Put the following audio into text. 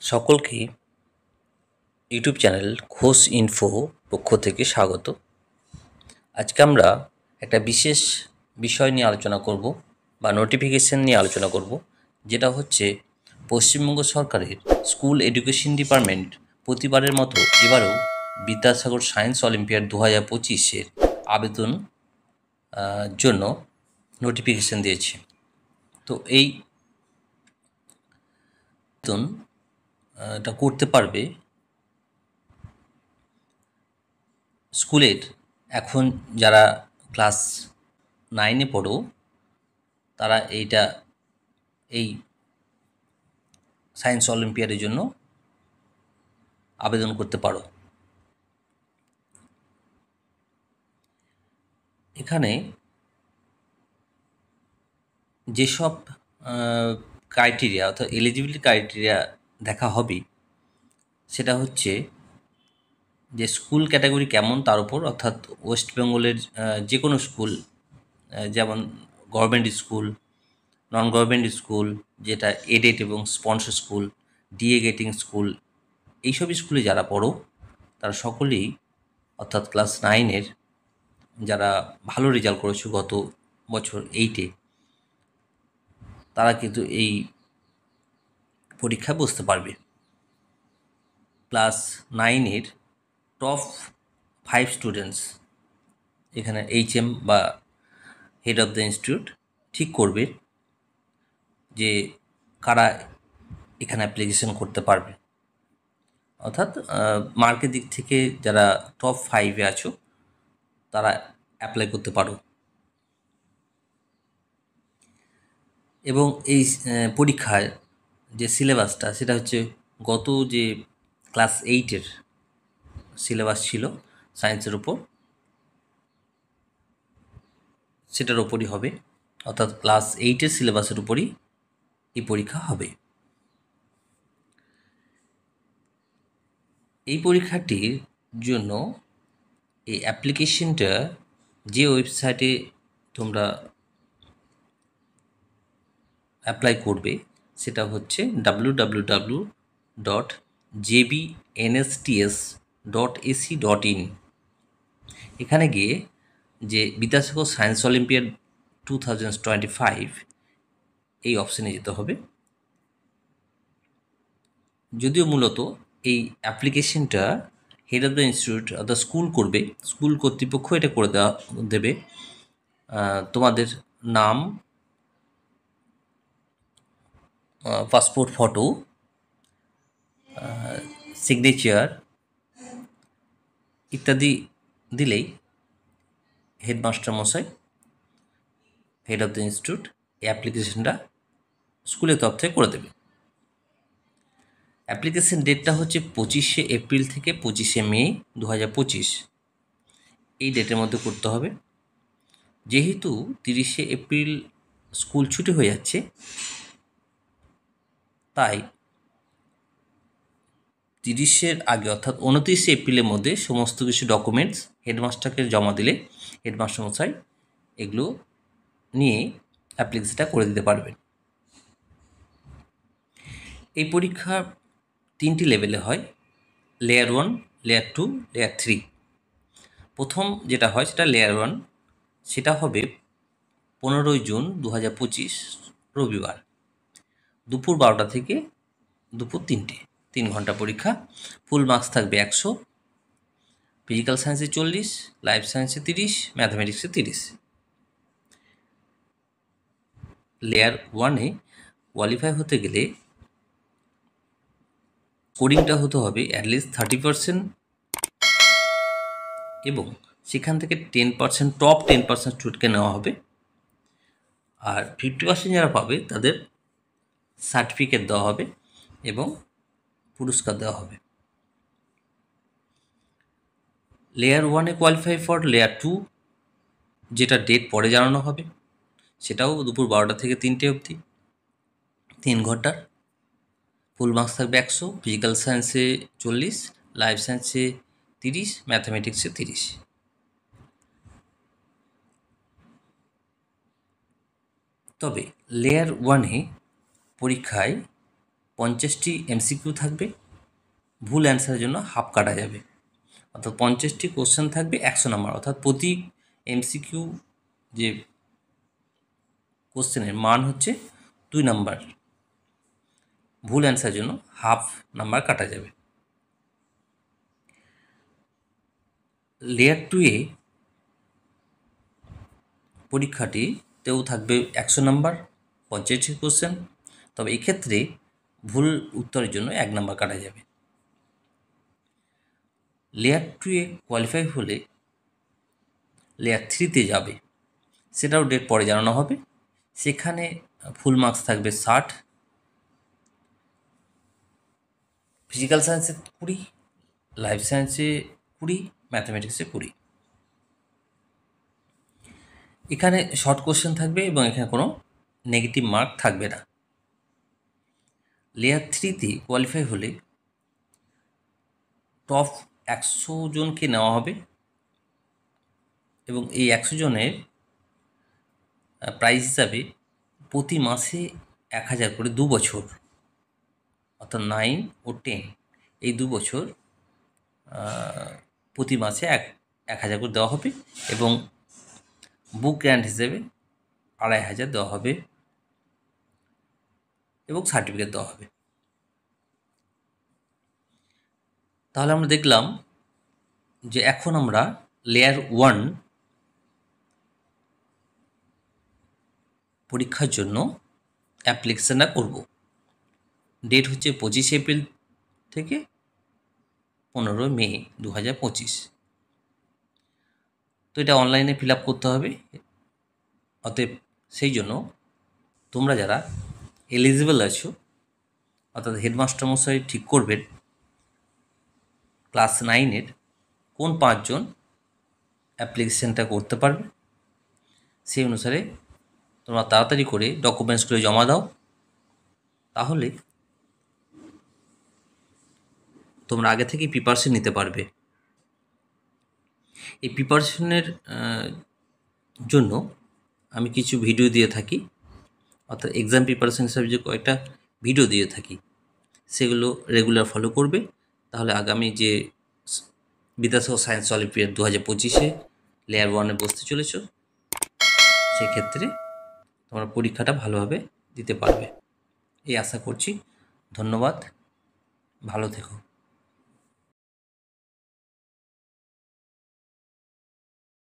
সকলকে YouTube channel Ghosh info পক্ষ থেকে স্বাগত। আজকে আমরা একটা বিশেষ বিষয় নিয়ে আলোচনা করব বা নোটিফিকেশন নিয়ে আলোচনা করব, যেটা হচ্ছে পশ্চিমবঙ্গ সরকারের স্কুল এডুকেশন ডিপার্টমেন্ট প্রতিবারের মতো এবারও বিদ্যাসাগর সায়েন্স অলিম্পিয়াড 2025-এর আবেদন জন্য নোটিফিকেশন দিয়েছে। তো এই আবেদন এটা করতে পারবে স্কুলের এখন যারা ক্লাস 9-এ পড়ো, তারা এই সায়েন্স অলিম্পিয়াডের জন্য আবেদন করতে পারো। এখানে যেসব ক্রাইটেরিয়া অর্থাৎ এলিজিবিলিটি ক্রাইটেরিয়া দেখা হবে, সেটা হচ্ছে যে স্কুল ক্যাটাগরি কেমন তার উপর, অর্থাৎ ওয়েস্ট বেঙ্গলের যে কোনো স্কুল, যেমন government school, non government school, যেটা এডেড এবং sponsor school, DA getting school, এইসব স্কুলে যারা পড়ো তারা সকলেই, অর্থাৎ ক্লাস 9-এর যারা ভালো রেজাল্ট করেছো গত বছর 8-এ, তারা কিন্তু এই পরীক্ষায় বসতে পারবে। ক্লাস 9-এর টপ 5 স্টুডেন্টস, এখানে HM বা হেড অফ দ্য ইনস্টিটিউট ঠিক করবে যে কারা এখানে অ্যাপ্লিকেশন করতে পারবে। অর্থাৎ মার্কের দিক থেকে যারা টপ 5-এ আছো তারা অ্যাপ্লাই করতে পারো। এবং এই পরীক্ষার যে সিলেবাসটা, সেটা হচ্ছে গত যে ক্লাস 8-এর সিলেবাস ছিল সায়েন্সের উপর, সেটার ওপরই হবে। অর্থাৎ ক্লাস 8-এর সিলেবাসের উপরই এই পরীক্ষা হবে। এই পরীক্ষাটির জন্য এই অ্যাপ্লিকেশনটা যে ওয়েবসাইটে তোমরা অ্যাপ্লাই করবে, সেটা হচ্ছে www.jbnsts.ac.in। এখানে গিয়ে যে বিদ্যাসাগর সায়েন্স অলিম্পিয়াড 2025 এই অপশানে যেতে হবে। যদিও মূলত এই অ্যাপ্লিকেশনটা হেড অফ দ্য ইনস্টিটিউট অর্থাৎ স্কুল করবে, স্কুল কর্তৃপক্ষ এটা করে দেবে। তোমাদের নাম, পাসপোর্ট ফটো, সিগনেচার ইত্যাদি দিলেই হেডমাস্টার মশাই, হেড অফ দ্য ইনস্টিটিউট, এই অ্যাপ্লিকেশনটা স্কুলের তরফ থেকে করে দেবে। অ্যাপ্লিকেশন ডেটটা হচ্ছে 25শে এপ্রিল থেকে 25শে মে 2025, এই ডেটের মধ্যে করতে হবে। যেহেতু 30শে এপ্রিল স্কুল ছুটি হয়ে যাচ্ছে, তাই 30-এর আগে অর্থাৎ 29শে এপ্রিলের মধ্যে সমস্ত কিছু ডকুমেন্টস হেডমাস্টারকে জমা দিলে হেডমাস্টার মশাই এগুলো নিয়ে অ্যাপ্লিকেশনটা করে দিতে পারবেন। এই পরীক্ষা 3টি লেভেলে হয়: লেয়ার 1, লেয়ার 2, লেয়ার 3। প্রথম যেটা হয় সেটা লেয়ার 1, সেটা হবে 15ই জুন 2025 রবিবার, দুপুর 12টা থেকে দুপুর 3টে, 3 ঘন্টা পরীক্ষা। ফুল মার্কস থাকবে 100, ফিজিক্যাল সায়েন্সে 40, লাইফ সায়েন্সে 30, ম্যাথামেটিক্সে 30। লেয়ার 1-এ কোয়ালিফাই হতে গেলে স্কোরিংটা হতে হবে অ্যাটলিস্ট 30%, এবং সেখান থেকে 10%, টপ 10% স্টুডেন্টকে নেওয়া হবে। আর 50% যারা পাবে তাদের সার্টিফিকেট দেওয়া হবে এবং পুরস্কার দেওয়া হবে। লেয়ার 1-এ কোয়ালিফাই ফর লেয়ার 2, যেটা ডেট পরে জানানো হবে, সেটাও দুপুর 12টা থেকে 3টে অবধি, 3 ঘন্টার। ফুল মার্কস থাকবে 100, ফিজিক্যাল সায়েন্সে 40, লাইফ সায়েন্সে 30, ম্যাথামেটিক্সে 30। তবে লেয়ার 1-এ পরীক্ষায় 50টি এমসিকিউ থাকবে, ভুল অ্যান্সারের জন্য হাফ কাটা যাবে। অর্থাৎ 50টি কোশ্চেন থাকবে 100 নাম্বার, অর্থাৎ প্রতি এমসিকিউ যে কোশ্চেনের মান হচ্ছে 2 নাম্বার, ভুল অ্যান্সারের জন্য হাফ নাম্বার কাটা যাবে। লেয়ার 2-এ পরীক্ষাটিতেও থাকবে 100 নাম্বার, 50টি কোশ্চেন, তবে এক্ষেত্রে ভুল উত্তরের জন্য 1 নাম্বার কাটা যাবে। লেয়ার 2-এ কোয়ালিফাই হলে লেয়ার 3-তে যাবে, সেটাও ডেট পরে জানানো হবে। সেখানে ফুল মার্কস থাকবে 60, ফিজিক্যাল সায়েন্সে 20, লাইফ সায়েন্সে 20, ম্যাথামেটিক্সে 20। এখানে শর্ট কোশ্চেন থাকবে এবং এখানে কোনো নেগেটিভ মার্ক থাকবে না। লেয়ার 3-তে কোয়ালিফাই হলে টপ 100 জনকে নেওয়া হবে এবং এই 100 জনের প্রাইজ হিসাবে প্রতি মাসে 1000 করে 2 বছর, অর্থাৎ 9 ও 10 এই 2 বছর প্রতি মাসে 1000 করে দেওয়া হবে এবং বুক গ্র্যান্ট হিসেবে 2500 দেওয়া হবে এবং সার্টিফিকেট দেওয়া হবে। তাহলে আমরা দেখলাম যে এখন আমরা লেয়ার 1 পরীক্ষার জন্য অ্যাপ্লিকেশনটা করব। ডেট হচ্ছে 25 এপ্রিল থেকে 15 মে 2025। তো এটা অনলাইনে ফিল আপ করতে হবে। অতএব সেই জন্য তোমরা যারা এলিজিবল আছো, অর্থাৎ হেডমাস্টার মশাই ঠিক করবেন ক্লাস 9-এর কোন 5 জন অ্যাপ্লিকেশনটা করতে পারবে, সেই অনুসারে তোমরা তাড়াতাড়ি করে ডকুমেন্টসগুলো জমা দাও। তাহলে তোমরা আগে থেকেই প্রিপারেশন নিতে পারবে। এই প্রিপারেশনের জন্য আমি কিছু ভিডিও দিয়ে থাকি, অর্থাৎ এক্সাম প্রিপারেশন হিসাবে যে কয়েকটা ভিডিও দিয়ে থাকি, সেগুলো রেগুলার ফলো করবে। তাহলে আগামী যে বিদ্যাসাগর সায়েন্স অলিম্পিয়াড 2025-এ লেয়ার 1-এ বসতে চলেছ, সেক্ষেত্রে তোমরা পরীক্ষাটা ভালোভাবে দিতে পারবে এই আশা করছি। ধন্যবাদ, ভালো থেকো।